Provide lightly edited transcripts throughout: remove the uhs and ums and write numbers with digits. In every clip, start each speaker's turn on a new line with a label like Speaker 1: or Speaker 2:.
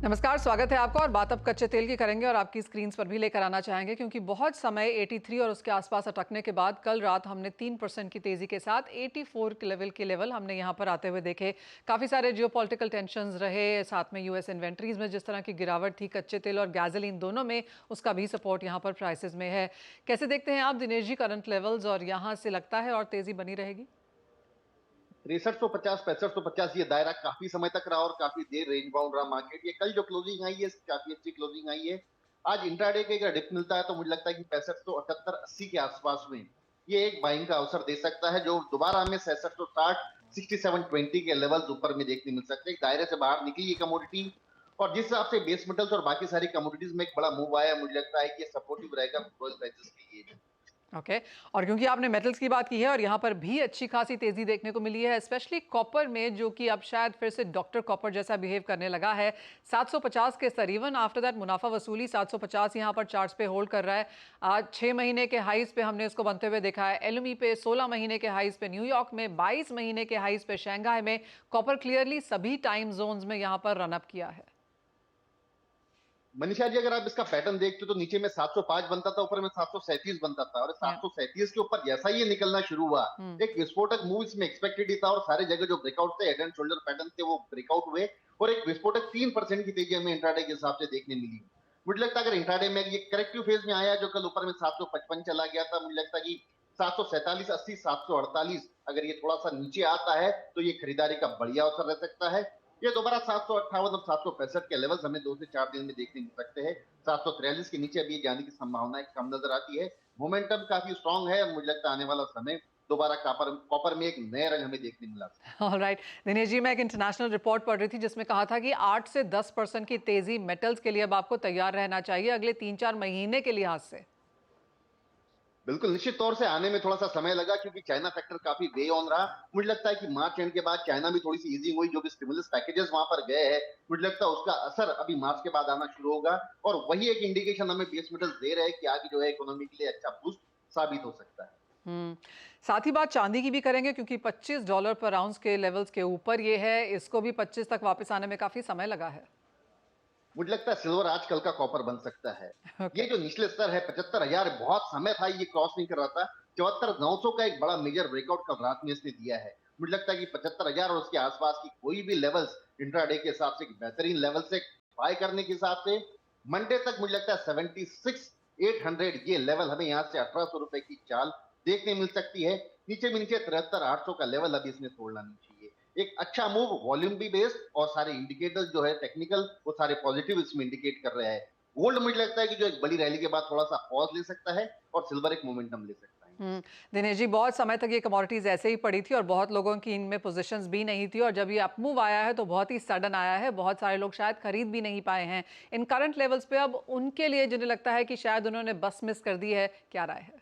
Speaker 1: नमस्कार, स्वागत है आपका। और बात अब कच्चे तेल की करेंगे और आपकी स्क्रीन पर भी लेकर आना चाहेंगे, क्योंकि बहुत समय 83 और उसके आसपास अटकने के बाद कल रात हमने 3% की तेजी के साथ 84 के लेवल हमने यहां पर आते हुए देखे। काफ़ी सारे जियोपॉलिटिकल टेंशंस रहे, साथ में यूएस इन्वेंट्रीज में जिस तरह की गिरावट थी, कच्चे तेल और गैसोलीन दोनों में उसका भी सपोर्ट यहाँ पर प्राइसेस में है। कैसे देखते हैं आप दिनेश जी करंट लेवल्स, और यहाँ से लगता है और तेजी बनी रहेगी?
Speaker 2: 6350 6550 ये दायरा काफी समय तक रहा और काफी देर रेंज बाउंड रहा मार्केट। ये कल जो क्लोजिंग आई है काफी अच्छी क्लोजिंग आई है। आज इंट्राडे के अगर डिप मिलता है तो मुझे लगता है कि 6578 80 के आसपास में ये एक बाइंग का अवसर दे सकता है, जो दोबारा हमें 6660 6720 के लेवल्स ऊपर में देखने मिल सकते हैं। दायरे से बाहर निकली ये कमोडिटी, और जिस हिसाब से बेस मेटल्स और बाकी सारी कमोडिटीज में एक बड़ा मूव आया, मुझे लगता है कि ये सपोर्टिव रहेगा क्रूड प्राइसेस के लिए।
Speaker 1: ओके। और क्योंकि आपने मेटल्स की बात की है और यहाँ पर भी अच्छी खासी तेजी देखने को मिली है, स्पेशली कॉपर में, जो कि अब शायद फिर से डॉक्टर कॉपर जैसा बिहेव करने लगा है। 750 के करीबन आफ्टर दैट मुनाफा वसूली 750 यहाँ पर चार्ट्स पे होल्ड कर रहा है। आज 6 महीने के हाइस पे हमने इसको बनते हुए देखा है। एलएमई पे 16 महीने के हाइस पे, न्यूयॉर्क में 22 महीने के हाइस पे, शंघाई में कॉपर क्लियरली सभी टाइम जोन्स में यहाँ पर रनअप किया है।
Speaker 2: मनीषा जी, अगर आप इसका पैटर्न देखते हो तो नीचे में 705 बनता था, ऊपर में 737 बनता था, और
Speaker 1: Yeah.
Speaker 2: 737 के ऊपर जैसा ही ये निकलना शुरू हुआ,
Speaker 1: हम्म।
Speaker 2: एक विस्फोटक मूव इसमें एक्सपेक्टेड ही था, और सारे जगह जो ब्रेकआउट थे, हेड एंड शोल्डर पैटर्न थे, वो ब्रेकआउट हुए और एक विस्फोटक 3% की तेजी हमें इंट्राडे के हिसाब से देखने मिली। मुझे लगता है अगर इंट्राडे में ये करेक्टिव फेज में आया, जो कल ऊपर में 755 चला गया था, मुझे लगता है कि 747 80 748 अगर ये थोड़ा सा नीचे आता है तो ये खरीदारी का बढ़िया अवसर रह सकता है। ये दोबारा 758 और 765 के लेवल्स हमें 2 से 4 दिन में देखने मिल सकते हैं। 743 के नीचे अभी जाने की संभावना कम नजर आती है। मोमेंटम काफी स्ट्रांग है, मुझे लगता है आने वाला समय दोबारा कॉपर कॉपर में एक नया रंग हमें देखने मिला।
Speaker 1: ऑलराइट दिनेश जी, मैं एक इंटरनेशनल रिपोर्ट पढ़ रही थी जिसमें कहा था कि 8 से 10% की तेजी मेटल्स के लिए अब आपको तैयार रहना चाहिए अगले 3-4 महीने के लिहाज से।
Speaker 2: बिल्कुल, निश्चित तौर से आने में थोड़ा सा समय लगा, क्योंकि चाइना फैक्टर काफी वे ऑन रहा। मुझे लगता है कि मार्च एंड के बाद चाइना में थोड़ी सी ईजिंग हुई, जो भी स्टिमुलस पैकेजेस वहां पर गए हैं, मुझे लगता है उसका असर अभी मार्च के बाद आना शुरू होगा, और वही एक इंडिकेशन हमें बेस मेटल्स दे रहे हैं कि आगे जो है इकोनॉमी के लिए अच्छा बूस्ट साबित हो सकता है।
Speaker 1: हम्म। साथ ही बात चांदी की भी करेंगे, क्योंकि $25 पर आउंस के लेवल्स के ऊपर ये है। इसको भी 25 तक वापस आने में काफी समय लगा है।
Speaker 2: मुझे लगता है सिल्वर आज कल का कॉपर बन सकता है।
Speaker 1: ओके।
Speaker 2: ये जो निचले स्तर है 75,000, बहुत समय था ये क्रॉस नहीं कर रहा था। 74,900 का एक बड़ा मेजर ब्रेकआउट कल रात में इसने दिया है। मुझे लगता है कि 75,000 और उसके आसपास की कोई भी लेवल्स इंट्राडे के हिसाब से बेहतरीन लेवल से बाय करने के हिसाब से मंडे तक मुझे लगता है 76,800 ये लेवल हमें यहाँ से 1800 रुपए की चाल देखने मिल सकती है। नीचे में नीचे 73,800 का लेवल अभी इसमें तोड़ना नहीं चाहिए। एक अच्छा मूव, वॉल्यूम भी बेस्ड, और सारे इंडिकेटर्स जो है टेक्निकल वो सारे पॉजिटिव इसमें इंडिकेट कर रहे हैं। गोल्ड मुझे लगता है कि जो एक बड़ी रैली के बाद थोड़ा सा पॉज ले सकता है, और सिल्वर एक मोमेंटम ले सकता है।
Speaker 1: हम्म। दिनेश जी, बहुत समय तक ये कमोडिटीज ऐसे ही पड़ी थी और बहुत लोगों की इनमें पोजीशंस भी नहीं थी, और जब ये अपमूव आया है तो बहुत ही सडन आया है। बहुत सारे लोग शायद खरीद भी नहीं पाए हैं इन करंट लेवल्स पे। अब उनके लिए जिन्हें लगता है कि शायद उन्होंने बस मिस कर दी है, क्या राय है?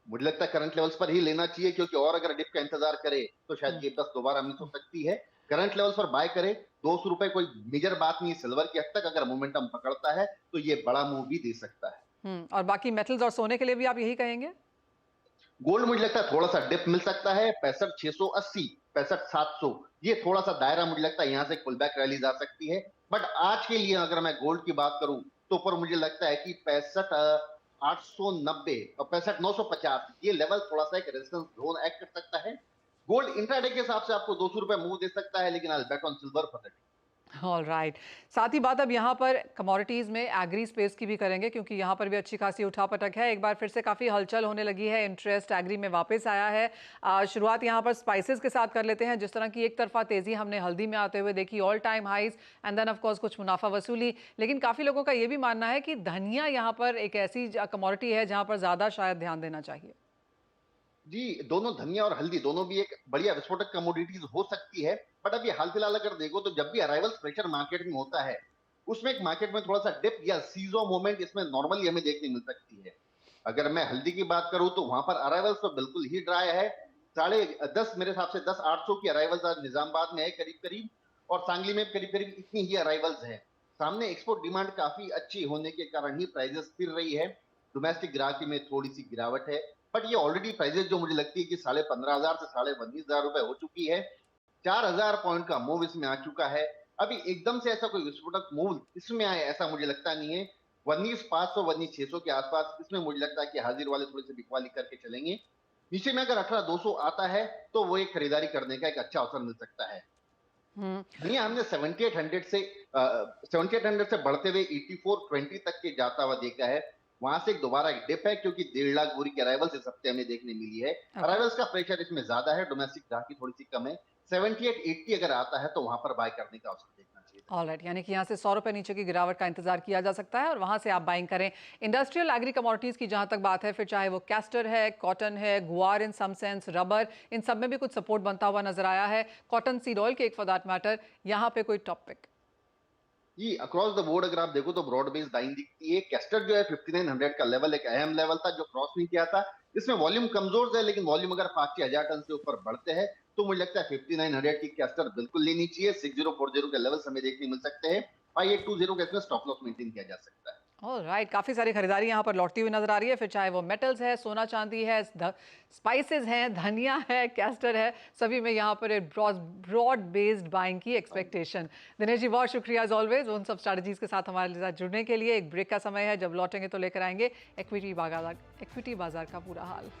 Speaker 2: मुझे लगता है करंट लेवल्स पर ही लेना चाहिए, क्योंकि और अगर डिप का इंतजार करे तो शायद
Speaker 1: हम्म।
Speaker 2: ये बस दोबारा मिस हो सकती है। करंट लेवल्स पर बाय करे, 200 रुपए कोई मेजर बात नहीं है सिल्वर की हद तक। अगर मोमेंटम पकड़ता है तो ये बड़ा मूव भी दे सकता है।
Speaker 1: और बाकी मेटल्स और सोने के लिए भी आप यही कहेंगे?
Speaker 2: गोल्ड मुझे लगता है थोड़ा सा डिप मिल सकता है, 65,680 65,700, ये थोड़ा सा दायरा मुझे लगता है यहाँ से पुल बैक रैली आ सकती है। बट आज के लिए अगर मैं गोल्ड की बात करूं तो ऊपर मुझे लगता है कि 65,890 और 65,950 ये लेवल थोड़ा सा एक रेजिस्टेंस जोन एक्ट कर सकता है। गोल्ड इंट्राडे के हिसाब से आपको 200 रुपए मूव दे सकता है, लेकिन I bet on silver for that.
Speaker 1: All right. साथ ही बात अब यहाँ पर कमोडिटीज़ में एग्री स्पेस की भी करेंगे, क्योंकि यहाँ पर भी अच्छी खासी उठापटक है। एक बार फिर से काफ़ी हलचल होने लगी है, इंटरेस्ट एग्री में वापस आया है। शुरुआत यहाँ पर स्पाइसेस के साथ कर लेते हैं। जिस तरह की एक तरफा तेज़ी हमने हल्दी में आते हुए देखी, all time highs, and then of course कुछ मुनाफा वसूली। लेकिन काफ़ी लोगों का ये भी मानना है कि धनिया यहाँ पर एक ऐसी कमोडिटी है जहाँ पर ज़्यादा शायद ध्यान देना चाहिए।
Speaker 2: जी, दोनों धनिया और हल्दी दोनों भी एक बढ़िया विस्फोटक कमोडिटीज हो सकती है। बट अभी हाल फिलहाल अगर देखो तो जब भी अराइवल्स प्रेशर मार्केट में होता है, उसमें एक मार्केट में थोड़ा सा डिप या सीजो मोमेंट इसमें नॉर्मली हमें देखने मिल सकती है। अगर मैं हल्दी की बात करूं तो वहां पर अराइवल्स तो बिल्कुल ही ड्राई है। 10:30 मेरे हिसाब से 10,800 की अराइवल्स आज निजामाबाद में है करीब करीब, और सांगली में करीब करीब इतनी ही अराइवल्स है। सामने एक्सपोर्ट डिमांड काफी अच्छी होने के कारण ही प्राइजेस स्थिर रही है। डोमेस्टिक ग्राहकी में थोड़ी सी गिरावट है, बट ये ऑलरेडी प्राइजेस जो मुझे लगती है कि 15,500 से 19,500 रुपए हो चुकी है। 4,000 पॉइंट का मूव इसमें आ चुका है। अभी एकदम से ऐसा कोई विस्फोटक मूव इसमें आए ऐसा मुझे लगता नहीं है। 19,500 19,600 के आसपास इसमें मुझे लगता है कि हाजिर वाले थोड़ी सी बिकवाली करके चलेंगे। नीचे में अगर 18,200 आता है तो वो एक खरीदारी करने का एक अच्छा अवसर मिल सकता है।
Speaker 1: हम्म।
Speaker 2: धनिया हमने 7800 से बढ़ते हुए 8420 तक के जाता हुआ देखा है। वहां से एक दोबारा एक डिप है क्योंकि 1.5 लाख बोरी की अराइवल्स इस हफ्ते हमें देखने मिली है।
Speaker 1: ओके।
Speaker 2: अराइवल्स का प्रेशर इसमें ज्यादा है, डोमेस्टिक ग्राहकी थोड़ी सी कम है। 7880 अगर आता है तो वहां पर बाय करने का अवसर देखना चाहिए।
Speaker 1: ऑलराइट, यानी कि यहाँ से 100 रुपए नीचे की गिरावट का इंतजार किया जा सकता है और वहां से आप बाइंग करें। इंडस्ट्रियल एग्री कमोडिटीज की जहां तक बात है, फिर चाहे वो कैस्टर है, कॉटन है, गुआर इन सम सेंस, रबर, इन सब में भी कुछ सपोर्ट बनता हुआ नजर आया है। कॉटन सीड ऑयल के एक फॉर दैट मैटर, यहाँ पे कोई टॉप पिक?
Speaker 2: जी, अक्रॉस द बोर्ड अगर आप देखो तो ब्रॉड बेस्ड बाइंग दिखती है। कैस्टर जो है 5900 का लेवल एक अहम लेवल था जो क्रॉस नहीं किया था। इसमें वॉल्यूम कमजोर है, लेकिन वॉल्यूम अगर 5,000 टन से ऊपर बढ़ते हैं तो मुझे लगता है 5900 की कैस्टर बिल्कुल लेनी चाहिए। 6040 के लेवल हमें देखने मिल सकते हैं। 5820 का इसमें स्टॉप लॉस मेंटेन किया जा सकता है।
Speaker 1: ऑलराइट, काफ़ी सारी खरीदारी यहाँ पर लौटती हुई नजर आ रही है। फिर चाहे वो मेटल्स है, सोना चांदी है, स्पाइसेस हैं, धनिया है, कैस्टर है, सभी में यहाँ पर एक ब्रॉड बेस्ड बाइंग की एक्सपेक्टेशन। दिनेश जी, बहुत शुक्रिया एज ऑलवेज उन सब स्ट्रैटेजीज के साथ हमारे साथ जुड़ने के लिए। एक ब्रेक का समय है, जब लौटेंगे तो लेकर आएंगे इक्विटी बाजार का पूरा हाल।